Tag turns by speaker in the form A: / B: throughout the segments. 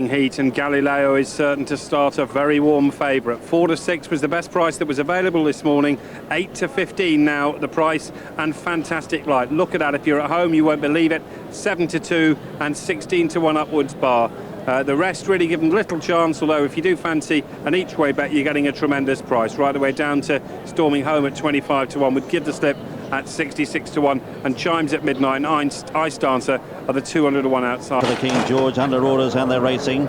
A: Heat, and Galileo is certain to start a very warm favourite. 4 to 6 was the best price that was available this morning. 8 to 15 now the price, and Fantastic Light. Look at that. If you're at home, you won't believe it. 7 to 2 and 16 to 1 upwards bar. The rest really given little chance, although if you do fancy an each way bet, you're getting a tremendous price right the way down to Storming Home at 25 to 1 with Give the Slip at 66 to 1 and Chimes at midnight and Ice Dancer are the 200 to 1 outside.
B: The King George under orders, and they're racing.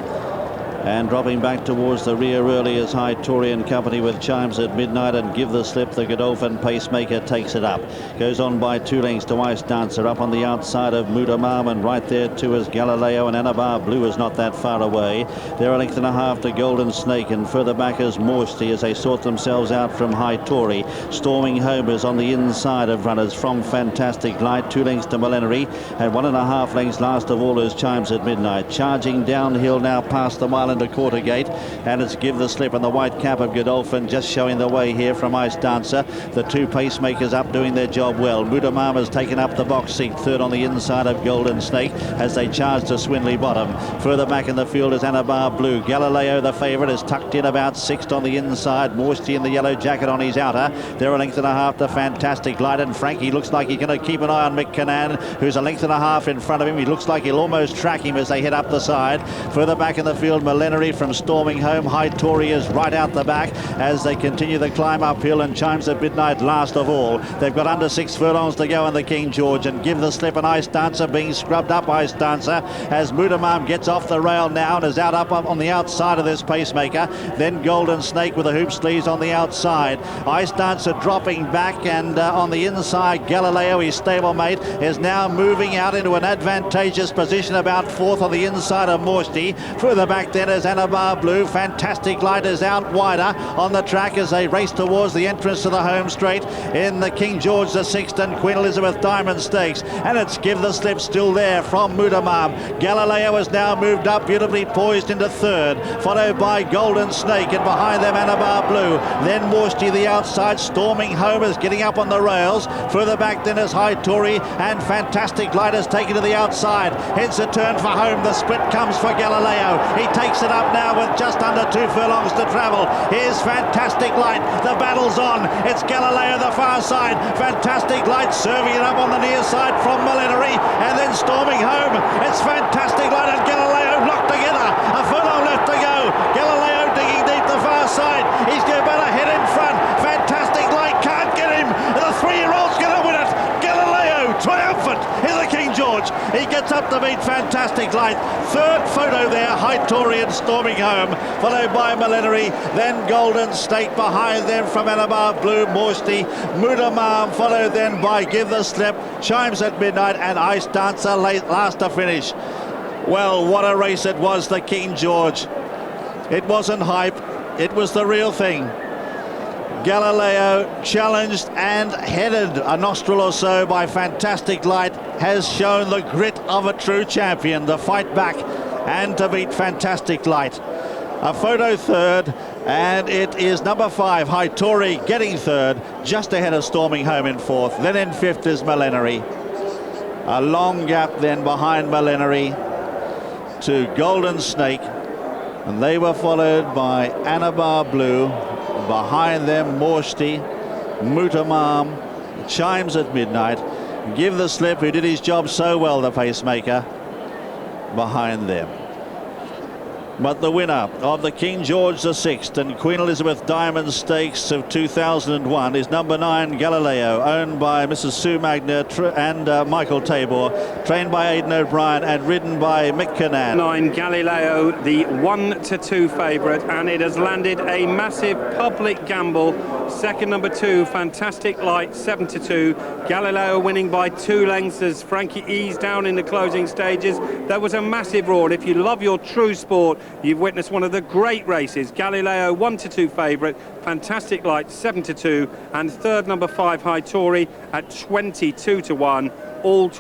B: And dropping back towards the rear early is High Tory and company with Chimes at midnight, and Give the Slip, the Godolphin pacemaker, takes it up. Goes on by 2 lengths to Ice Dancer, up on the outside of Mudamam, and right there too is Galileo, and Anabar Blue is not that far away. They're 1.5 lengths to Golden Snake, and further back is Morsty as they sort themselves out from High Tory. Storming Home is on the inside of runners from Fantastic Light, 2 lengths to Millenary, and 1.5 lengths last of all is Chimes at midnight. Charging downhill now past the mile into Quarter Gate, and it's Give the Slip and the white cap of Godolphin just showing the way here from Ice Dancer. The 2 pacemakers up doing their job well. Mudamam has taken up the box seat, third on the inside of Golden Snake as they charge to Swinley Bottom. Further back in the field is Anabar Blue. Galileo, the favourite, is tucked in about 6th on the inside. Morsty in the yellow jacket on his outer. They're 1.5 lengths to Fantastic Light, and Frankie looks like he's going to keep an eye on Mick, who's 1.5 lengths in front of him. He looks like he'll almost track him as they head up the side. Further back in the field, Millenary from Storming Home. High Tory is right out the back as they continue the climb uphill, and Chimes at midnight last of all. They've got under 6 furlongs to go in the King George, and Give the Slip and Ice Dancer being scrubbed up. Ice Dancer as Mudamam gets off the rail now and is out up on the outside of this pacemaker. Then Golden Snake with the hoop sleeves on the outside. Ice Dancer dropping back, and on the inside Galileo, his stablemate, is now moving out into an advantageous position about 4th on the inside of Morsty. Further back then is Anabar Blue. Fantastic Light is out wider on the track as they race towards the entrance to the home straight in the King George the 6th and Queen Elizabeth Diamond Stakes, and it's Give the Slip still there from Mudamam. Galileo has now moved up, beautifully poised into 3rd, followed by Golden Snake, and behind them Anabar Blue. Then Morsty the outside. Storming Home is getting up on the rails. Further back then is High Tory, and Fantastic Light is taken to the outside. Hence a turn for Home. The split comes for Galileo. He takes it up now with just under 2 furlongs to travel. Here's Fantastic Light. The battle's on. It's Galileo the far side. Fantastic Light serving it up on the near side from Millenary, and then Storming Home. It's Fantastic Light and Galileo locked together. A furlong left to go. Galileo digging deep the far side. He's going about a head in front. Fantastic Light can't get him. The 3-year-old's going to win it. Galileo triumphant in the King George. He gets up to beat Fantastic Light. 3rd photo there, High Tory and Storming Home, followed by Millenary, then Golden State behind them from Anabar Blue, Morsty, Mudamam, followed then by Give the Slip, Chimes at midnight, and Ice Dancer last to finish. Well, what a race it was, the King George. It wasn't hype, it was the real thing. Galileo, challenged and headed a nostril or so by Fantastic Light, has shown the grit of a true champion to fight back and to beat Fantastic Light. A photo 3rd, and it is number 5, High Tory, getting 3rd, just ahead of Storming Home in 4th. Then in 5th is Millenary. A long gap then behind Millenary to Golden Snake, and they were followed by Anabar Blue. Behind them Morsty, Mudamam, Chimes at midnight, Give the Slip, who did his job so well, the pacemaker, behind them. But the winner of the King George the 6th and Queen Elizabeth Diamond Stakes of 2001 is number 9 Galileo, owned by Mrs. Sue Magner and Michael Tabor, trained by Aidan O'Brien and ridden by Mick.
A: 9 Galileo, the 1 to 2 favourite, and it has landed a massive public gamble. Second, number 2, Fantastic Light, 7 to 2. Galileo winning by 2 lengths as Frankie eased down in the closing stages. There was a massive roar, and if you love your true sport, you've witnessed one of the great races. Galileo, 1 to 2 favourite. Fantastic Light, 7 to 2. And 3rd, number 5, High Tory at 22 to 1. All